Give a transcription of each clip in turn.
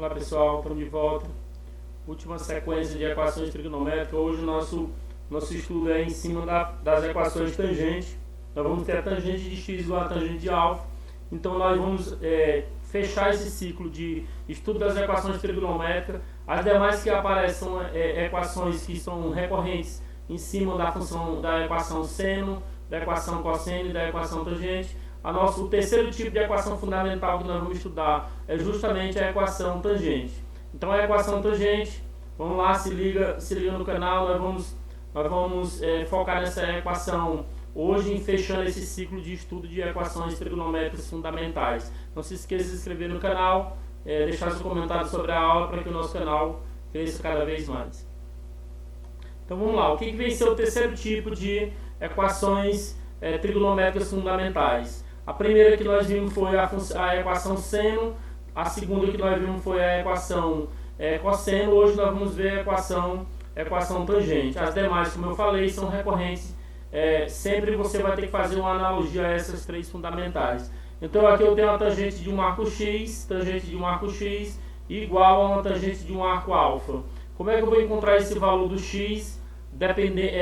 Olá pessoal, estamos de volta. Última sequência de equações trigonométricas. Hoje o nosso estudo é em cima das equações de tangente. Nós vamos ter a tangente de x igual a tangente de alfa. Então nós vamos fechar esse ciclo de estudo das equações trigonométricas. As demais que aparecem são equações que são recorrentes em cima da função da equação seno, da equação cosseno e da equação tangente. O terceiro tipo de equação fundamental que nós vamos estudar é justamente a equação tangente. Então a equação tangente, vamos lá, se liga no canal, nós vamos focar nessa equação hoje, fechando esse ciclo de estudo de equações trigonométricas fundamentais. Não se esqueça de se inscrever no canal, deixar seu comentário sobre a aula para que o nosso canal cresça cada vez mais. Então vamos lá, o que vem ser o terceiro tipo de equações trigonométricas fundamentais? A primeira que nós vimos foi a equação seno, a segunda que nós vimos foi a equação cosseno. Hoje nós vamos ver a equação tangente. As demais, como eu falei, são recorrentes. Sempre você vai ter que fazer uma analogia a essas três fundamentais. Então aqui eu tenho a tangente de um arco x, igual a uma tangente de um arco alfa. Como é que eu vou encontrar esse valor do x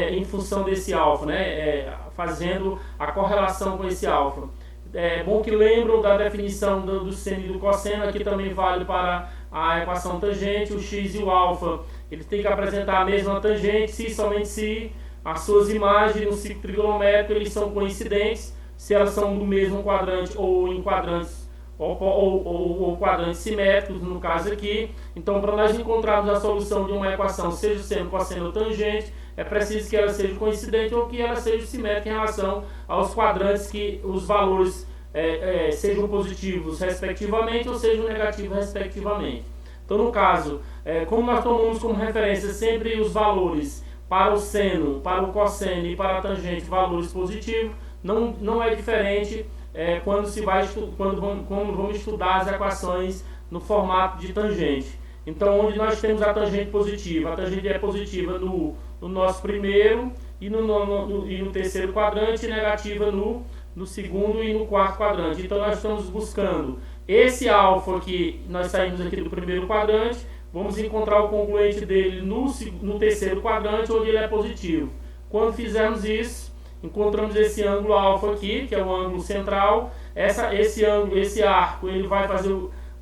em função desse alfa, né? Fazendo a correlação com esse alfa. É bom que lembram da definição do seno e do cosseno. Aqui também vale para a equação tangente. O x e o alfa, eles têm que apresentar a mesma tangente se somente se as suas imagens no ciclo trigonométrico eles são coincidentes, se elas são do mesmo quadrante ou em quadrantes ou quadrantes simétricos, no caso aqui. Então, para nós encontrarmos a solução de uma equação, seja seno, cosseno ou tangente, é preciso que ela seja coincidente ou que ela seja simétrica em relação aos quadrantes, que os valores sejam positivos respectivamente ou sejam negativos respectivamente. Então, no caso, como nós tomamos como referência sempre os valores para o seno, para o cosseno e para a tangente, valores positivos, não é diferente quando vamos estudar as equações no formato de tangente. Então, onde nós temos a tangente positiva é positiva no nosso primeiro e no terceiro quadrante, e negativa no segundo e no quarto quadrante. Então nós estamos buscando esse alfa que nós saímos aqui do primeiro quadrante, vamos encontrar o congruente dele no terceiro quadrante, onde ele é positivo. Quando fizermos isso, encontramos esse ângulo alfa aqui, que é o ângulo central. Esse arco ele vai fazer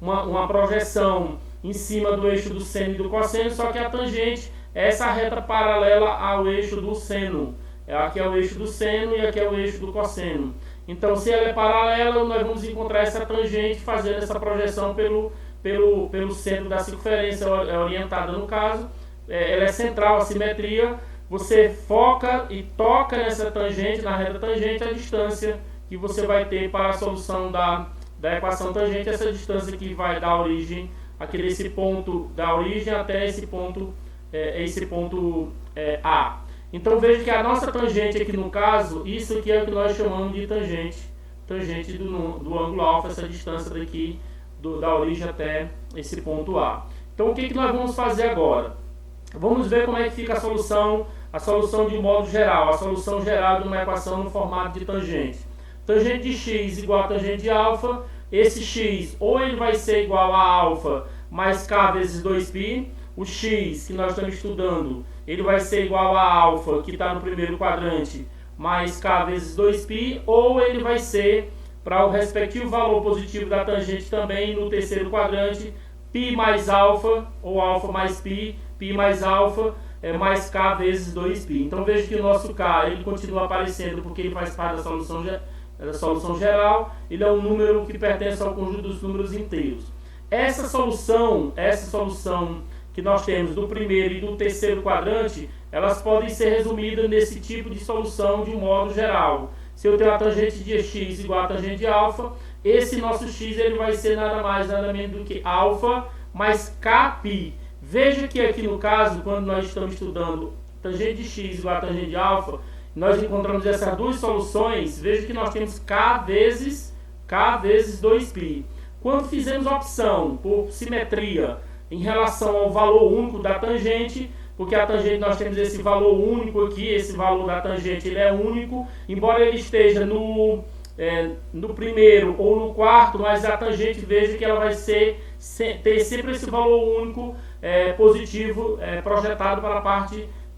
uma projeção em cima do eixo do seno e do cosseno, só que a tangente é essa reta paralela ao eixo do seno. Aqui é o eixo do seno e aqui é o eixo do cosseno. Então, se ela é paralela, nós vamos encontrar essa tangente fazendo essa projeção pelo centro da circunferência orientada no caso. Ela é central, a simetria. Você foca e toca nessa tangente, na reta tangente, a distância que você vai ter para a solução da equação tangente. Essa distância que vai dar origem aqui desse ponto da origem até esse ponto A. Então veja que a nossa tangente aqui no caso, isso aqui é o que nós chamamos de tangente do ângulo alfa, essa distância daqui da origem até esse ponto A. Então o que nós vamos fazer agora? Vamos ver como é que fica a solução de modo geral, a solução geral de uma equação no formato de tangente. Tangente de x igual a tangente de alfa. Esse x ou ele vai ser igual a alfa mais k vezes 2π. O x que nós estamos estudando, ele vai ser igual a alfa, que está no primeiro quadrante, mais k vezes 2π, ou ele vai ser, para o respectivo valor positivo da tangente também, no terceiro quadrante, π mais alfa, ou alfa mais π mais alfa, mais k vezes 2π. Então veja que o nosso k ele continua aparecendo porque ele faz parte da solução geral, ele é um número que pertence ao conjunto dos números inteiros. Essa solução que nós temos do primeiro e do terceiro quadrante, elas podem ser resumidas nesse tipo de solução de um modo geral. Se eu tenho a tangente de x igual a tangente de alfa, esse nosso x ele vai ser nada mais, nada menos do que alfa mais kπ. Veja que aqui no caso, quando nós estamos estudando tangente de x igual a tangente de alfa, nós encontramos essas duas soluções. Veja que nós temos k vezes 2π. Quando fizemos a opção por simetria em relação ao valor único da tangente, porque a tangente nós temos esse valor único aqui, esse valor da tangente ele é único, embora ele esteja no primeiro ou no quarto, mas a tangente veja que ela vai ser ter sempre esse valor único positivo projetado para a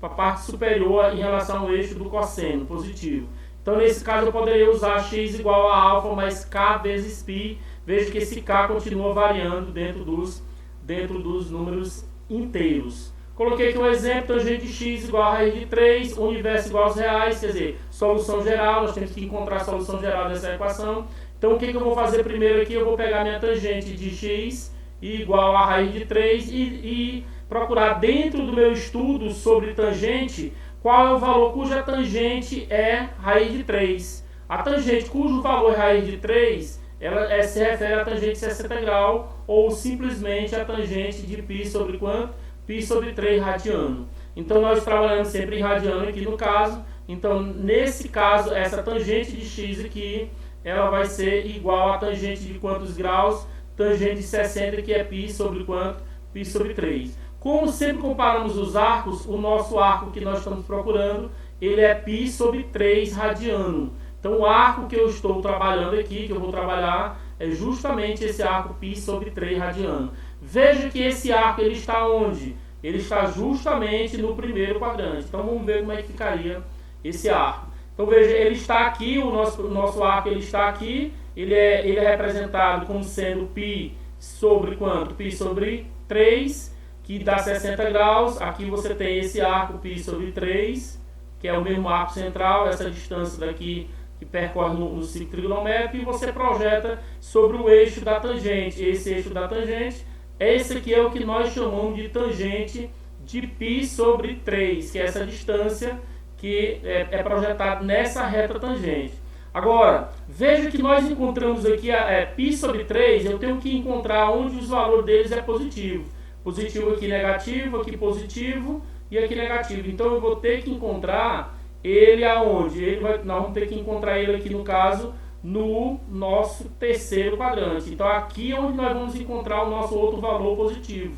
parte superior em relação ao eixo do cosseno positivo. Então, nesse caso, eu poderia usar x igual a alfa mais k vezes π. Veja que esse k continua variando dentro dos números inteiros. Coloquei aqui um exemplo, tangente de x igual a raiz de 3, universo igual aos reais, quer dizer, solução geral, nós temos que encontrar a solução geral dessa equação. Então, o que eu vou fazer primeiro aqui? Eu vou pegar minha tangente de x igual a raiz de 3 e procurar dentro do meu estudo sobre tangente, qual é o valor cuja tangente é raiz de 3. A tangente cujo valor é raiz de 3, ela se refere à tangente de 60 graus ou simplesmente a tangente de π sobre quanto? Π sobre 3 radiano. Então, nós trabalhamos sempre em radiano aqui no caso. Então, nesse caso, essa tangente de x aqui, ela vai ser igual a tangente de quantos graus? Tangente de 60, que é π sobre quanto? Π sobre 3. Como sempre comparamos os arcos, o nosso arco que nós estamos procurando, ele é π sobre 3 radiano. Então, o arco que eu estou trabalhando aqui, que eu vou trabalhar, é justamente esse arco π sobre 3 radiano. Veja que esse arco, ele está onde? Ele está justamente no primeiro quadrante. Então, vamos ver como é que ficaria esse arco. Então, veja, ele está aqui, o nosso arco ele está aqui, ele é representado como sendo π sobre quanto? Π sobre 3, que dá 60 graus. Aqui você tem esse arco π sobre 3, que é o mesmo arco central, essa distância daqui que percorre no ciclo trigonométrico, e você projeta sobre o eixo da tangente. Esse eixo da tangente, esse aqui é o que nós chamamos de tangente de π sobre 3, que é essa distância que é projetada nessa reta tangente. Agora, veja que nós encontramos aqui π sobre 3, eu tenho que encontrar onde os valores deles é positivo. Positivo aqui negativo, aqui positivo e aqui negativo. Então, eu vou ter que encontrar ele aonde? Nós vamos ter que encontrar ele aqui, no caso, no nosso terceiro quadrante. Então, aqui é onde nós vamos encontrar o nosso outro valor positivo.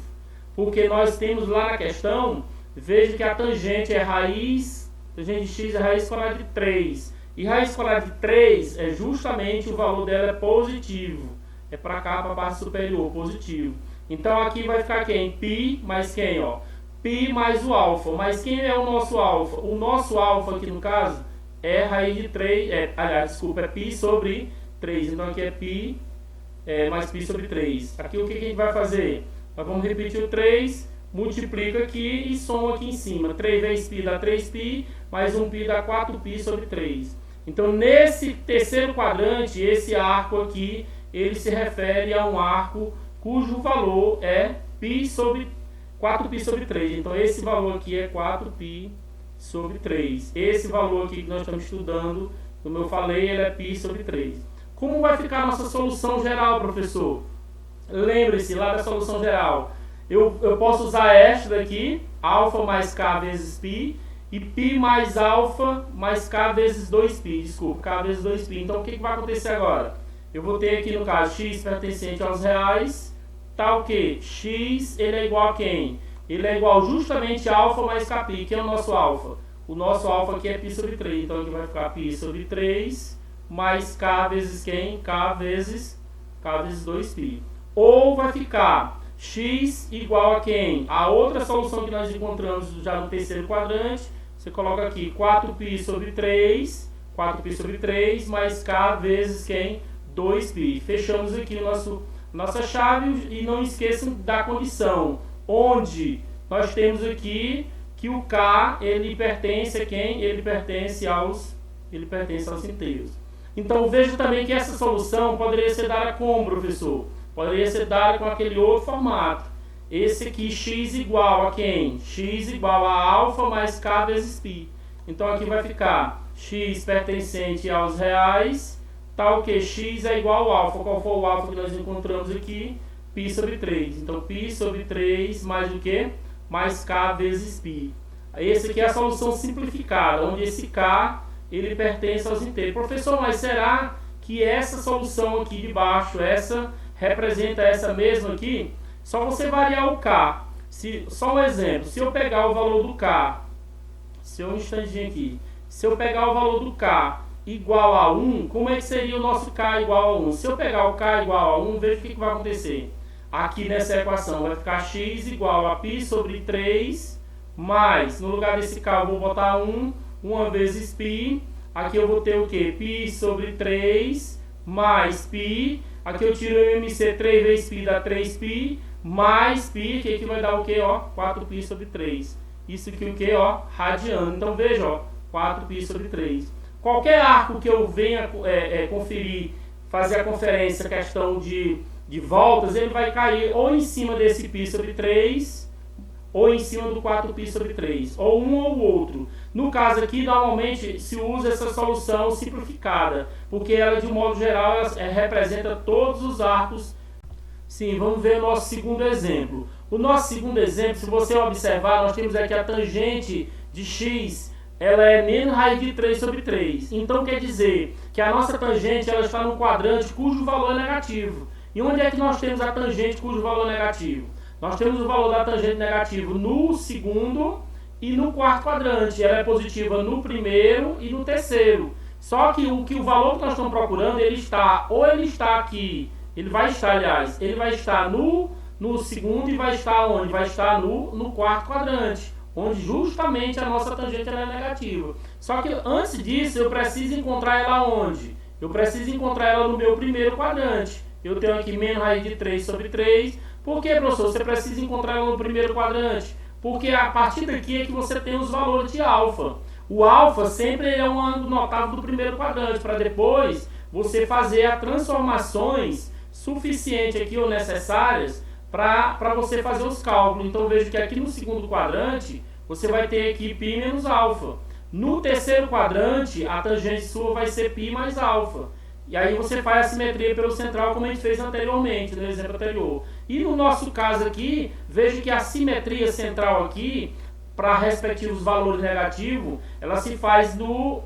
Porque nós temos lá na questão, veja que a tangente é tangente de x é raiz quadrada de 3. E raiz quadrada de 3 é justamente o valor dela é positivo. É para cá, para a parte superior, positivo. Então, aqui vai ficar quem? Π mais quem? Ó? Π mais o alfa. Mas quem é o nosso alfa? O nosso alfa aqui, no caso, é raiz de 3. É π sobre 3. Então, aqui é π mais π sobre 3. Aqui, o que a gente vai fazer? Nós vamos repetir o 3, multiplica aqui e soma aqui em cima. 3 vezes π dá 3π, mais 1π dá 4π sobre 3. Então, nesse terceiro quadrante, esse arco aqui, ele se refere a um arco cujo valor é 4π sobre 3. Então, esse valor aqui é 4π sobre 3. Esse valor aqui que nós estamos estudando, como eu falei, ele é π sobre 3. Como vai ficar a nossa solução geral, professor? Lembre-se lá da solução geral. Eu posso usar esta daqui, alfa mais k vezes π, e π mais alfa mais k vezes 2π. Desculpa, k vezes 2π. Então, o que vai acontecer agora? Eu vou ter aqui, no caso, x pertencente aos reais, tal que x, ele é igual a quem? Ele é igual justamente a alfa mais kπ, que é o nosso alfa. O nosso alfa aqui é π sobre 3, então aqui vai ficar π sobre 3, mais k vezes quem? K vezes 2π. Ou vai ficar x igual a quem? A outra solução que nós encontramos já no terceiro quadrante, você coloca aqui 4π sobre 3, mais k vezes quem? 2π. Fechamos aqui o nossa chave e não esqueçam da condição, onde nós temos aqui que o k, ele pertence a quem? Ele pertence aos inteiros. Então, veja também que essa solução poderia ser dada como, professor? Poderia ser dada com aquele outro formato. Esse aqui, x igual a quem? X igual a alfa mais k vezes π. Então, aqui vai ficar x pertencente aos reais, tal que x é igual ao alfa. Qual foi o alfa que nós encontramos aqui? π sobre 3. Então, π sobre 3 mais o quê? Mais k vezes π. Essa aqui é a solução simplificada, onde esse k, ele pertence aos inteiros. Professor, mas será que essa solução aqui de baixo, essa representa essa mesma aqui? Só você variar o k. Só um exemplo, se eu pegar o valor do k, um instantinho aqui, se eu pegar o valor do k igual a 1, como é que seria o nosso k igual a 1? Se eu pegar o k igual a 1, veja o que vai acontecer. aqui nessa equação? Vai ficar x igual a π sobre 3 mais, no lugar desse k eu vou botar 1 vezes π. Aqui eu vou ter o quê? π sobre 3 mais π. Aqui eu tiro o MC, 3 vezes π dá 3π, mais π, que aqui vai dar o quê? Ó, 4π sobre 3. Isso aqui o quê? Ó, radiano. Então veja, ó, 4π sobre 3. Qualquer arco que eu venha conferir, fazer a conferência, questão de voltas, ele vai cair ou em cima desse π sobre 3, ou em cima do 4π sobre 3, ou um ou outro. No caso aqui, normalmente se usa essa solução simplificada, porque ela, de um modo geral, ela representa todos os arcos. Sim, vamos ver o nosso segundo exemplo. O nosso segundo exemplo, se você observar, nós temos aqui a tangente de x, ela é menos raiz de 3 sobre 3. Então quer dizer que a nossa tangente ela está num quadrante cujo valor é negativo. E onde é que nós temos a tangente cujo valor é negativo? Nós temos o valor da tangente negativo no segundo e no quarto quadrante. Ela é positiva no primeiro e no terceiro. Só que o valor que nós estamos procurando, ele está aqui, ele vai estar no segundo e vai estar onde? Vai estar no quarto quadrante, onde justamente a nossa tangente ela é negativa. Só que antes disso, eu preciso encontrar ela onde? Eu preciso encontrar ela no meu primeiro quadrante. Eu tenho aqui menos raiz de 3 sobre 3. Por que, professor? Você precisa encontrar ela no primeiro quadrante. Porque a partir daqui é que você tem os valores de alfa. O alfa sempre é um ângulo notável do primeiro quadrante, para depois você fazer as transformações suficientes aqui ou necessárias para você fazer os cálculos. Então veja que aqui no segundo quadrante você vai ter aqui π menos alfa. No terceiro quadrante a tangente sua vai ser π mais alfa. E aí você faz a simetria pelo central como a gente fez anteriormente, no exemplo anterior. E no nosso caso aqui, veja que a simetria central aqui, para respectivos valores negativos, ela se faz no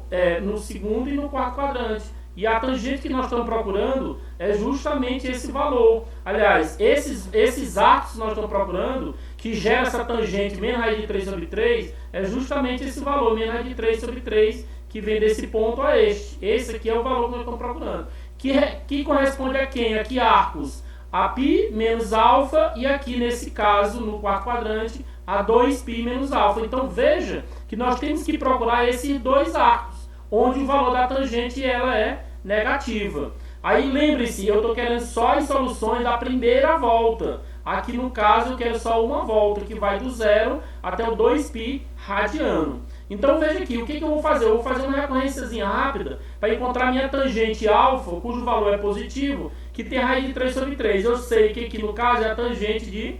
segundo e no quarto quadrante. E a tangente que nós estamos procurando é justamente esse valor. Aliás, esses arcos que nós estamos procurando, que gera essa tangente menos raiz de 3 sobre 3, é justamente esse valor, menos raiz de 3 sobre 3, que vem desse ponto a este. Esse aqui é o valor que nós estamos procurando. Que corresponde a quem? Aqui arcos a π menos alfa e aqui nesse caso, no quarto quadrante, a 2π menos alfa. Então veja que nós temos que procurar esses dois arcos, onde o valor da tangente ela é negativa. Aí lembre-se, eu estou querendo só as soluções da primeira volta. Aqui no caso eu quero só uma volta, que vai do 0 até o 2π radiano. Então veja aqui, o que eu vou fazer? Eu vou fazer uma recorrênciazinha rápida para encontrar minha tangente alfa, cujo valor é positivo, que tem raiz de 3 sobre 3. Eu sei que aqui no caso é a tangente de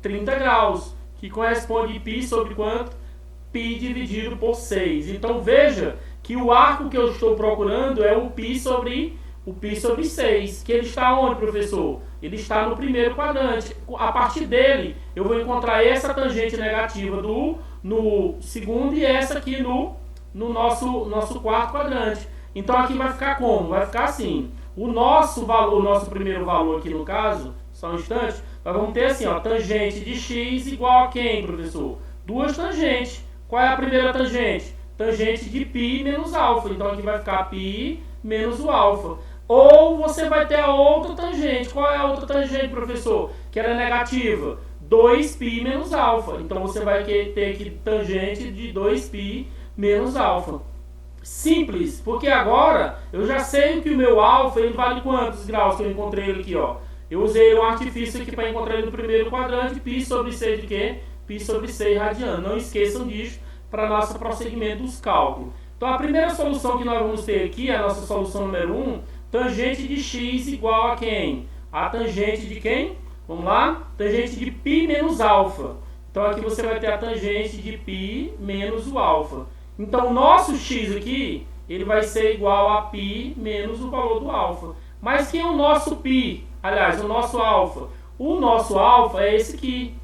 30 graus, que corresponde a π sobre quanto? Π dividido por 6. Então veja que o arco que eu estou procurando é o π sobre 6. Que ele está onde, professor? Ele está no primeiro quadrante. A partir dele, eu vou encontrar essa tangente negativa no segundo e essa aqui no nosso quarto quadrante. Então aqui vai ficar como? Vai ficar assim. O nosso primeiro valor aqui no caso, só um instante, nós vamos ter assim, ó, tangente de x igual a quem, professor? Duas tangentes. Qual é a primeira tangente? Tangente de π menos alfa. Então aqui vai ficar π menos o alfa. Ou você vai ter a outra tangente. Qual é a outra tangente, professor? Que ela é negativa. 2π menos alfa. Então você vai ter aqui tangente de 2π menos alfa. Simples, porque agora eu já sei que o meu alfa ele vale quantos graus que eu encontrei ele aqui, ó. Eu usei um artifício aqui para encontrar ele no primeiro quadrante, π sobre 6 de quê? Π sobre 6 radiano. Não esqueçam disso para nosso prosseguimento dos cálculos. Então a primeira solução que nós vamos ter aqui, a nossa solução número 1, tangente de x igual a quem? A tangente de quem? Vamos lá? Tangente de π menos alfa. Então aqui você vai ter a tangente de π menos o alfa. Então o nosso x aqui, ele vai ser igual a π menos o valor do alfa. Mas quem é o nosso π? Aliás, o nosso alfa. O nosso alfa é esse aqui,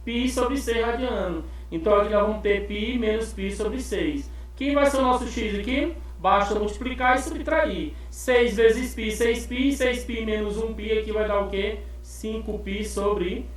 π sobre 6 radiano. Então aqui nós vamos ter π menos π sobre 6. Quem vai ser o nosso x aqui? Basta multiplicar e subtrair. 6 vezes π, 6π, 6π menos 1π aqui vai dar o quê? 5π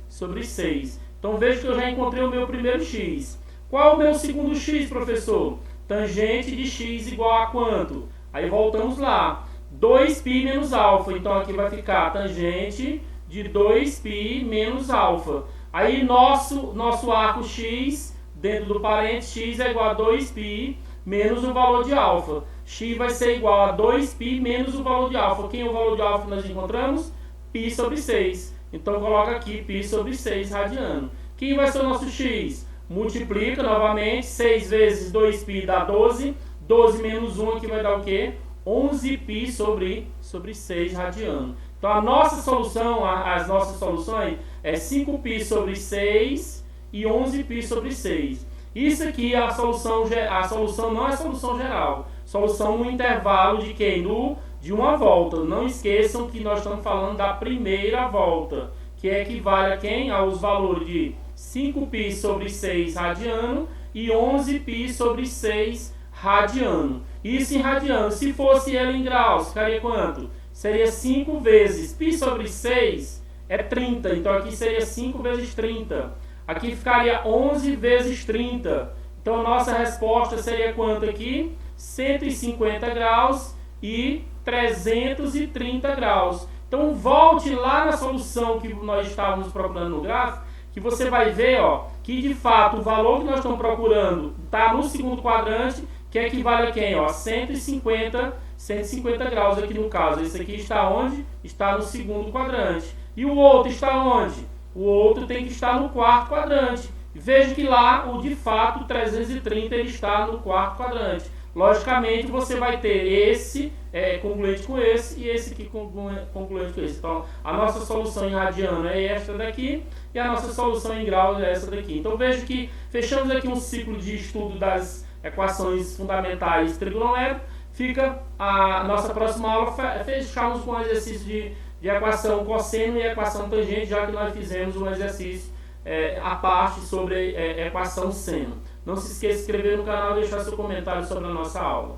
sobre 6. Então veja que eu já encontrei o meu primeiro x. Qual é o meu segundo x, professor? Tangente de x igual a quanto? Aí voltamos lá. 2π menos alfa. Então aqui vai ficar tangente de 2π menos alfa. Aí nosso arco x, dentro do parênteses, x é igual a 2π menos o valor de alfa. X vai ser igual a 2π menos o valor de alfa. Quem é o valor de alfa que nós encontramos? π sobre 6. Então coloca aqui π sobre 6 radiano. Quem vai ser o nosso x? Multiplica novamente, 6 vezes 2π dá 12. 12 menos 1 aqui vai dar o quê? 11π sobre 6 radiano. Então a nossa solução, as nossas soluções é 5π sobre 6 e 11π sobre 6. Isso aqui é a solução não é solução geral. Solução no intervalo de quem? De uma volta. Não esqueçam que nós estamos falando da primeira volta, que equivale a quem? Aos valores de 5π sobre 6 radiano e 11π sobre 6 radiano. Isso em radiano. Se fosse ele em graus, ficaria quanto? Seria 5 vezes π sobre 6 é 30. Então aqui seria 5 vezes 30. Aqui ficaria 11 vezes 30. Então, a nossa resposta seria quanto aqui? 150 graus e 330 graus. Então, volte lá na solução que nós estávamos procurando no gráfico, que você vai ver que, de fato, o valor que nós estamos procurando está no segundo quadrante, que equivale a quem? 150 graus aqui no caso. Esse aqui está onde? Está no segundo quadrante. E o outro está onde? O outro tem que estar no quarto quadrante. Veja que lá, de fato, 330 ele está no quarto quadrante. Logicamente, você vai ter esse congruente com esse e esse aqui congruente com esse. Então, a nossa solução em radiano é esta daqui e a nossa solução em graus é essa daqui. Então, veja que fechamos aqui um ciclo de estudo das equações fundamentais trigonométricas. Fica a nossa próxima aula, fechamos com o exercício de equação cosseno e equação tangente, já que nós fizemos um exercício à parte sobre equação seno. Não se esqueça de se inscrever no canal e deixar seu comentário sobre a nossa aula.